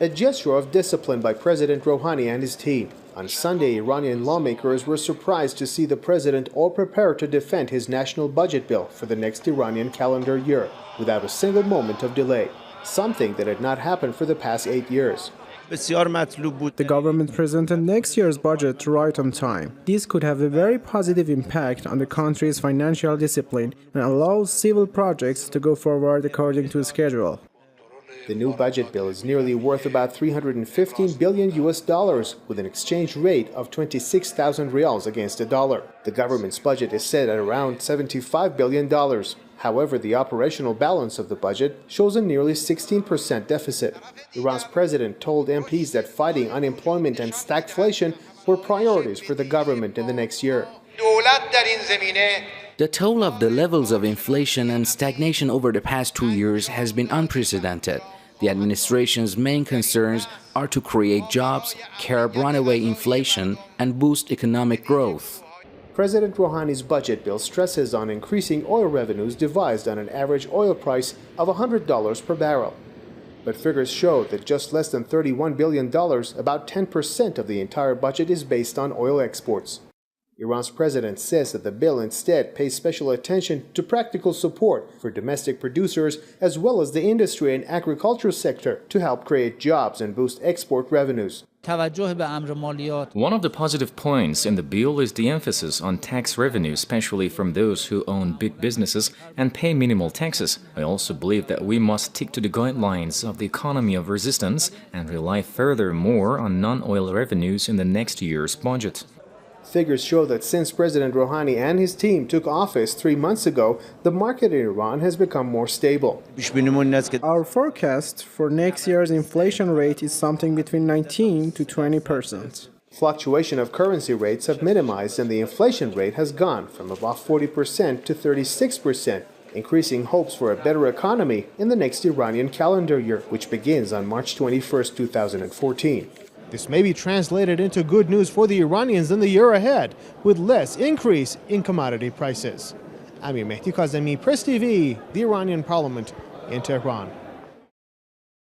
a gesture of discipline by President Rouhani and his team. On Sunday, Iranian lawmakers were surprised to see the president all prepared to defend his national budget bill for the next Iranian calendar year without a single moment of delay, something that had not happened for the past 8 years. The government presented next year's budget right on time. This could have a very positive impact on the country's financial discipline and allow civil projects to go forward according to schedule. The new budget bill is nearly worth about 315 billion US dollars with an exchange rate of 26,000 rials against the dollar. The government's budget is set at around $75 billion. However, the operational balance of the budget shows a nearly 16% deficit. Iran's president told MPs that fighting unemployment and stagflation were priorities for the government in the next year. The toll of the levels of inflation and stagnation over the past 2 years has been unprecedented. The administration's main concerns are to create jobs, curb runaway inflation, and boost economic growth. President Rouhani's budget bill stresses on increasing oil revenues devised on an average oil price of $100 per barrel. But figures show that just less than $31 billion, about 10% of the entire budget, is based on oil exports. Iran's president says that the bill instead pays special attention to practical support for domestic producers as well as the industry and agricultural sector to help create jobs and boost export revenues. One of the positive points in the bill is the emphasis on tax revenue, especially from those who own big businesses and pay minimal taxes. I also believe that we must stick to the guidelines of the economy of resistance and rely furthermore on non-oil revenues in the next year's budget. Figures show that since President Rouhani and his team took office 3 months ago, the market in Iran has become more stable. Our forecast for next year's inflation rate is something between 19 to 20%. Fluctuation of currency rates have minimized and the inflation rate has gone from above 40% to 36%, increasing hopes for a better economy in the next Iranian calendar year, which begins on March 21, 2014. This may be translated into good news for the Iranians in the year ahead, with less increase in commodity prices. Amir Mehdi Kazemi, Press TV, the Iranian Parliament in Tehran.